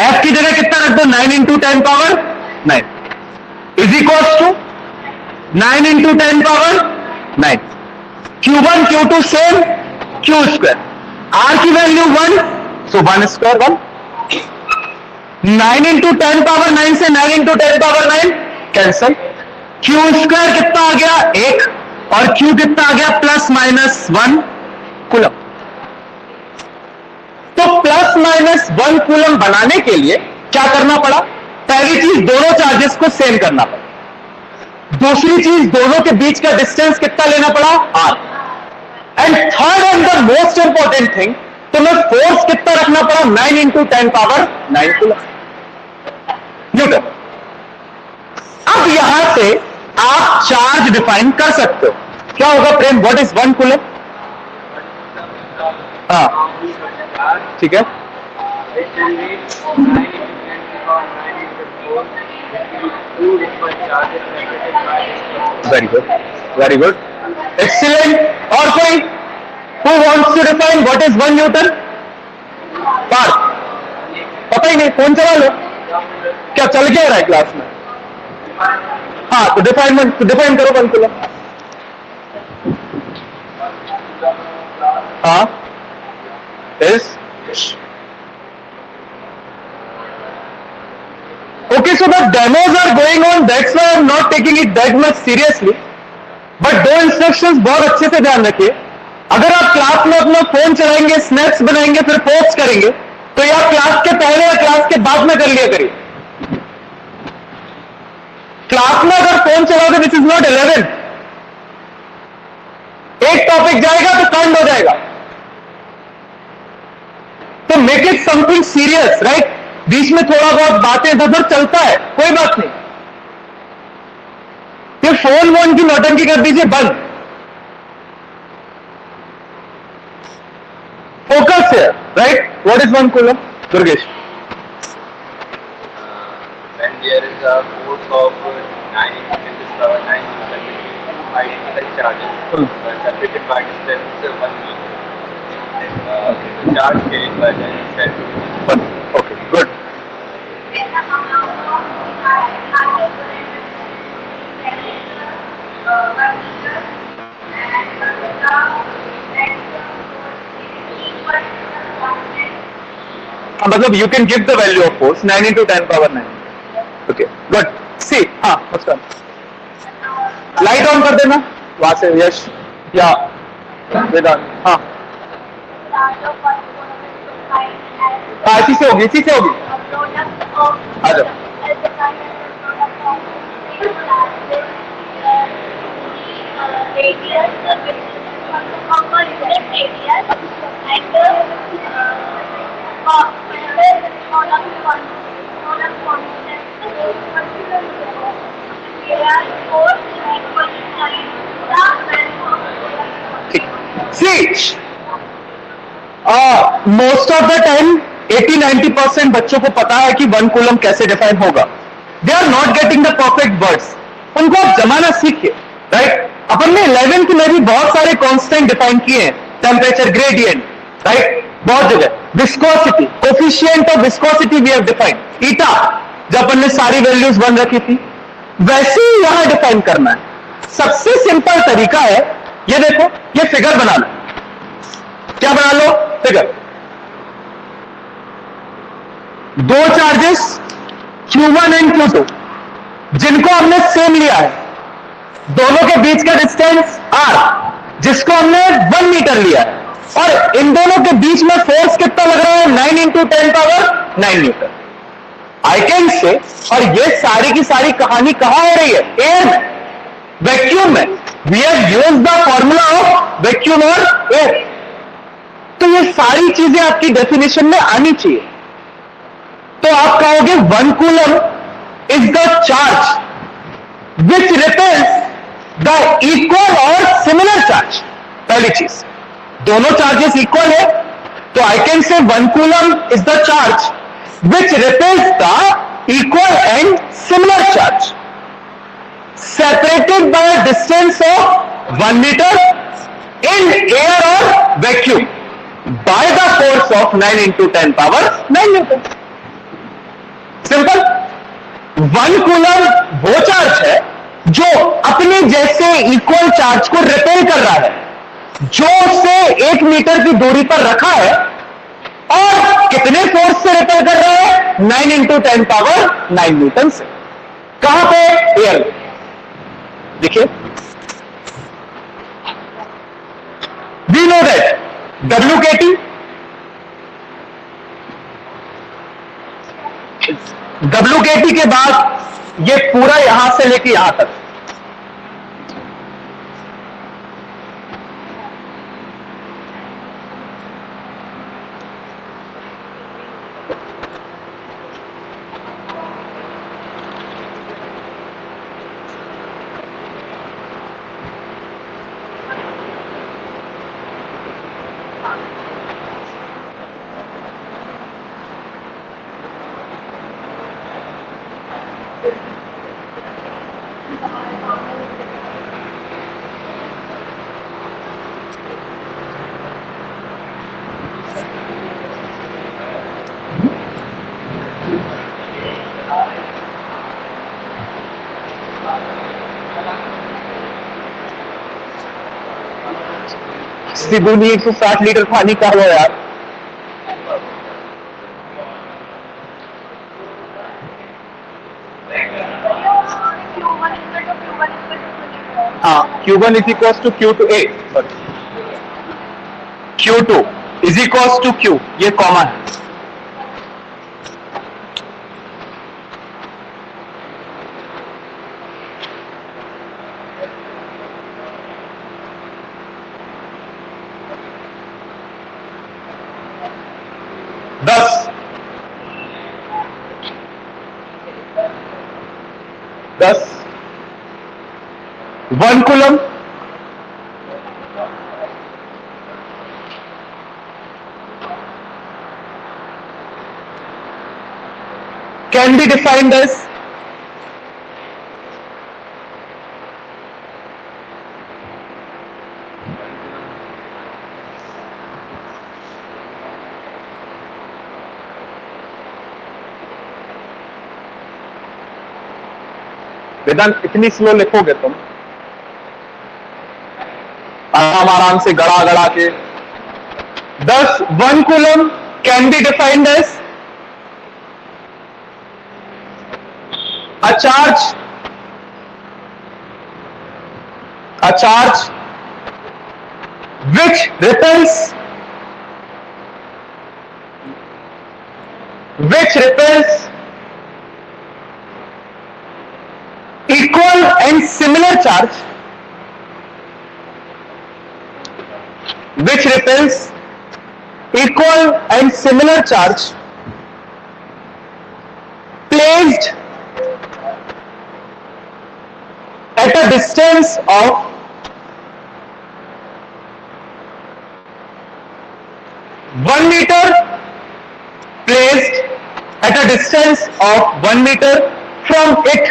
F की जगह कितना रख दो? 9 into 10 power 9 is equals to 9 into 10 power 9. Q1 Q2 same, Q square. R की वैल्यू 1, सो 1 स्क्वायर 1. 9 into 10 power 9 से 9 into 10 power 9 cancel. Q square कितना आ गया? 1. और Q कितना आ गया? Plus minus 1 coulomb. तो प्लस माइनस 1 कूलम बनाने के लिए क्या करना पड़ा? पहली चीज, दोनों चार्जेस को सेम करना पड़ा. दूसरी चीज, दोनों के बीच का डिस्टेंस कितना लेना पड़ा? R. And third and the most important thing, तो मैं फोर्स कितना रखना पड़ा? 9 into 10 power 9 कूलम न्यूटन. अब यहां से आप चार्ज डिफाइन कर सकते हो. क्या होगा प्रेम? What is 1 coulomb? हाँ ठीक है. Very good, very good, excellent. और कोई who wants to define what is 1 newton? Parth, पता ही नहीं, फोन चला लो. क्या चल क्या रहा है क्लास में? हाँ तो डिफाइन करो 1 कूलम. हाँ is okay, so the demos are going on, that's why I'm not taking it that much seriously, but दो इंस्ट्रक्शंस बहुत अच्छे से ध्यान रखिए. अगर आप क्लास में अपना फोन चलाएंगे, स्नैप्स बनाएंगे, फिर पोस्ट करेंगे, तो या क्लास के पहले या क्लास के बाद में कर लिया करिए. क्लास में अगर फोन चलाओगे, दिस इज नॉट 11. एक टॉपिक जाएगा तो कांड हो जाएगा. तो make it something serious, right? बीच में थोड़ा बहुत बातें इधर चलता है, कोई बात नहीं. ये फोन वोन की नौटंकी कर दीजिए बंद. right? What is 1 coulomb? Durgesh. When there is a force of 9 into 10 to the power 9 Newton between two identical charges, separated by distance 1 meter. The charge carried by them is said to be One. Okay, good. मतलब you can give the value of force 9 into 10 power 9. Okay, good. See, हाँ, उसका light on कर देना वहां से यश या वेदांत. हाँ, इसी से होगी, इसी से होगी. आ जाओ. See, most of the time 80-90% बच्चों को पता है कि 1 कूलम कैसे डिफाइन होगा. They are not getting the perfect words. उनको आप जमाना सीखिए, राइट? अपन ने 11th में भी बहुत सारे कांस्टेंट डिफाइन किए हैं. Temperature gradient, right? बहुत जगह. Viscosity, coefficient of viscosity we have defined. Eta, जब अपन ने सारी वैल्यूज 1 रखी थी, वैसे ही यहां डिफाइन करना है. सबसे सिंपल तरीका है, ये देखो, ये फिगर बना लो. क्या बना लो? फिगर. दो चार्जेस Q1 एंड Q2 जिनको हमने सेम लिया है, दोनों के बीच का डिस्टेंस R जिसको हमने 1 मीटर लिया है, और इन दोनों के बीच में फोर्स कितना लग रहा है? 9 into 10 power 9 Newton. I can say, और ये सारी की सारी कहानी कहां हो रही है? एयर में, वैक्यूम में. We have used the formula of vacuum और एयर. तो ये सारी चीजें आपकी डेफिनेशन में आनी चाहिए. तो आप कहोगे 1 coulomb is the charge which repels the equal और सिमिलर चार्ज. पहली चीज, दोनों चार्जेस इक्वल है, तो I can say 1 coulomb is the charge which repels the equal and similar charge separated by a distance of 1 meter in air or vacuum by the force of 9 into 10 power 9 Newton. Simple. 1 coulomb वो charge है जो अपने जैसे equal charge को repel कर रहा है, जो उसे 1 मीटर की दूरी पर रखा है, और कितने फोर्स से रिपेल कर रहा है? 9 into 10 power 9 न्यूटन से. कहां पे? एयर. देखिए, we know that WKT, WKT के बाद ये पूरा यहां से लेके यहां तक, सिबुनी 160 लीटर पानी का हुआ यार. हाँ, Q1 is equals to Q2 A, Q2 is equals to Q, ये कॉमन है. दस 1 coulomb can be defined as वेदांत इतनी स्लो लिखोगे तुम आराम आराम से गड़ा गड़ा के 1 coulomb can be defined as a charge which repels equal and similar charge placed at a distance of 1 meter, placed at a distance of 1 meter from it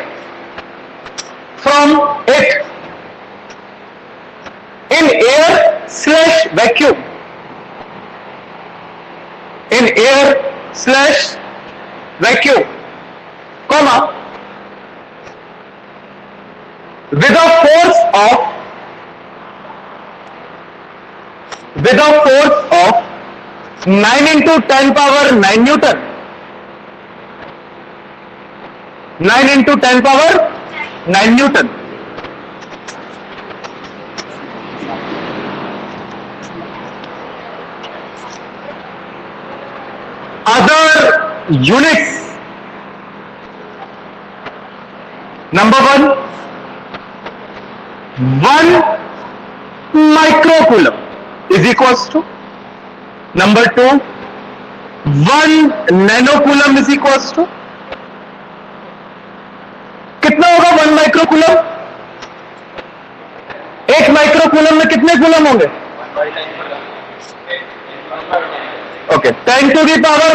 in air/vacuum, comma, with a force of 9 into 10 power 9 Newton. 9 into 10 power 9 Newton. Other units. Number 1 microcoulomb is equals to, number 2 1 nanocoulomb is equals to, कितना होगा 1 microcoulomb? 1 microcoulomb में कितने coulomb होंगे? Okay, 10 to the power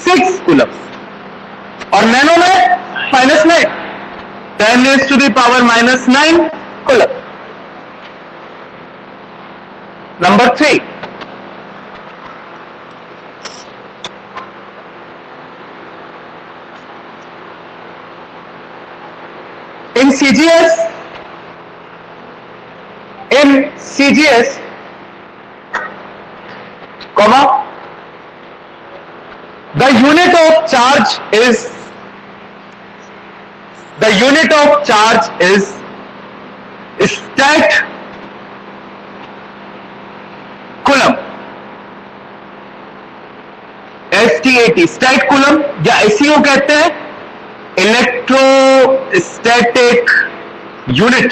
-6 coulomb, और nano में -9, 10 raised to the power -9 coulomb. Number 3, in CGS, comma, the unit of charge is stat coulomb, STAT, stat coulomb, या SEO कहते हैं, इलेक्ट्रोस्टैटिक यूनिट,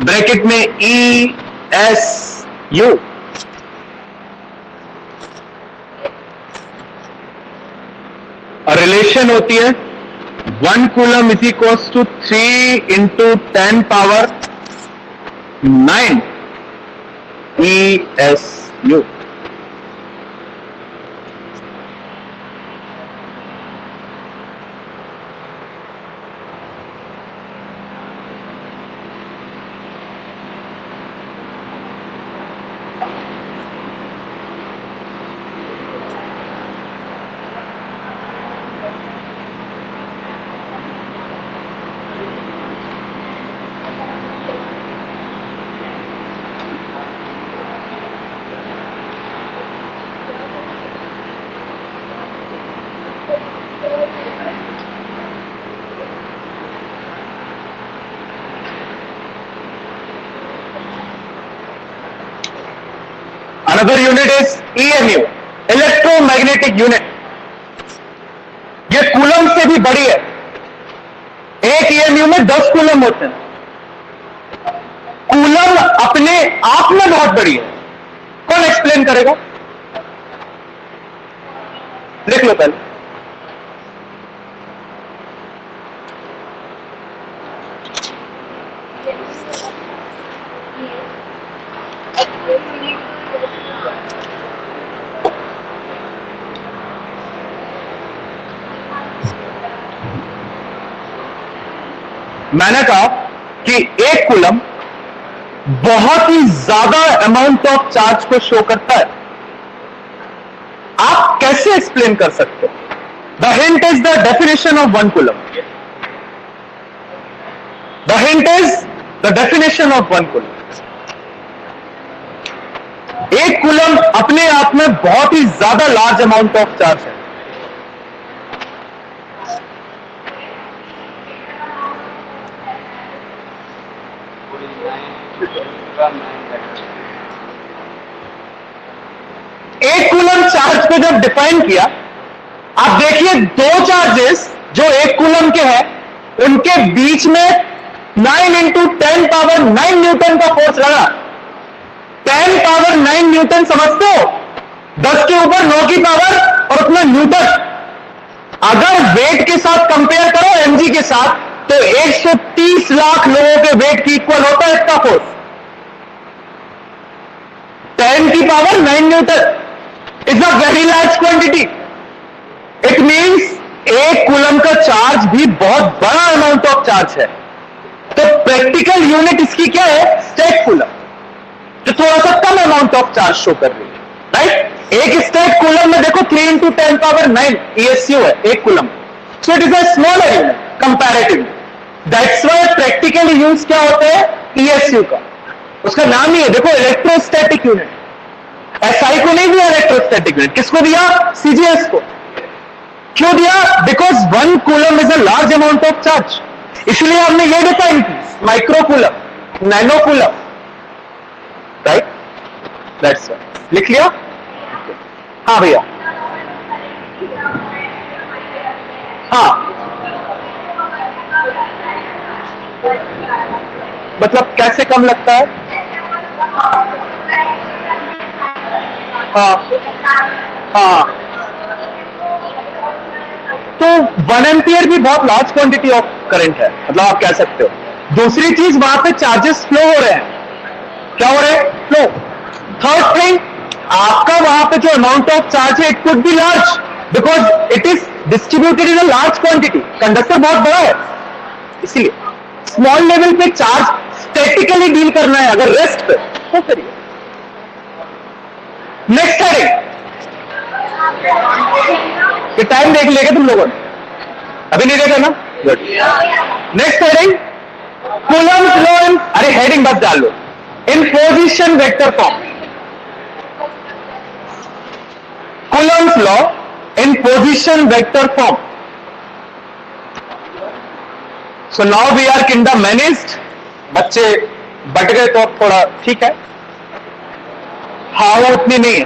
ब्रैकेट में ESU. और relation होती है 1 coulomb is equals to 3 into 10 power 9 ESU. Another unit is EMU, electromagnetic unit. ये coulomb से भी बड़ी है. एक EMU में 10 कूलम होते हैं. कूलम अपने आप में बहुत बड़ी है. कौन एक्सप्लेन करेगा? लिख लो पहले. मैंने कहा कि 1 कूलम बहुत ही ज्यादा अमाउंट ऑफ चार्ज को शो करता है। आप कैसे एक्सप्लेन कर सकते हो? The hint is the definition of 1 coulomb. The hint is the definition of 1 coulomb. 1 coulomb अपने आप में बहुत ही ज्यादा लार्ज अमाउंट ऑफ चार्ज है। एक कूलम चार्ज को जब डिफाइन किया, आप देखिए 2 चार्जेस जो 1 कूलम के हैं, उनके बीच में 9 × 10⁻9 न्यूटन का फोर्स लगा। 10⁻9 न्यूटन समझते हो? 10 के ऊपर 9 की पावर और उतना न्यूटन। अगर वेट के साथ कंपेयर करो mg के साथ, तो 130 लाख लोगों के वेट की इक्वल होता है इसका फोर्स। 10 की power 9 Newton is a very large quantity. It means 1 coulomb का चार्ज भी बहुत बड़ा अमाउंट ऑफ चार्ज है। तो प्रैक्टिकल यूनिट इसकी क्या है? स्टेट कूलम, जो थोड़ा सा कम अमाउंट ऑफ चार्ज शो कर रही है, राइट? एक स्टेट कूलम में देखो 3 × 10⁻9 ESU है 1 coulomb. So it is a smaller unit comparatively. That's why practically use क्या होते हैं? ESU का। उसका नाम ही है, देखो, इलेक्ट्रोस्टैटिक यूनिट। SI को नहीं दिया इलेक्ट्रोस्टैटिक यूनिट, किसको दिया? CGS को। क्यों दिया? Because 1 coulomb is a large amount of charge, इसलिए हमने ये डिफाइन की, micro coulomb, nano coulomb, right? That's लिख लिया? हाँ भैया, हाँ, मतलब कैसे कम लगता है? हाँ हाँ, तो 1 एम्पियर भी बहुत लार्ज क्वांटिटी ऑफ करंट है, मतलब आप कह सकते हो। दूसरी चीज, वहां पे चार्जेस फ्लो हो रहे हैं। क्या हो रहे हैं? फ्लो। थर्ड थिंग, आपका वहां पे जो अमाउंट ऑफ चार्ज है, it could B large because it is distributed in a large quantity. Conductor बहुत बड़ा है, इसलिए स्मॉल लेवल पे चार्ज स्टैटिकली डील करना है। अगर रेस्ट पे तो करिए। नेक्स्ट हेडिंग, ये टाइम देख लेगा तुम लोगों ने, अभी नहीं देखा ना? Good. Next heading, Coulomb's law in, अरे हेडिंग बस डाल लो, in position vector form. Coulomb's law in position vector form. So now we are kinda managed. बच्चे बट गए तो थोड़ा ठीक है, हाँ वो उतनी नहीं है।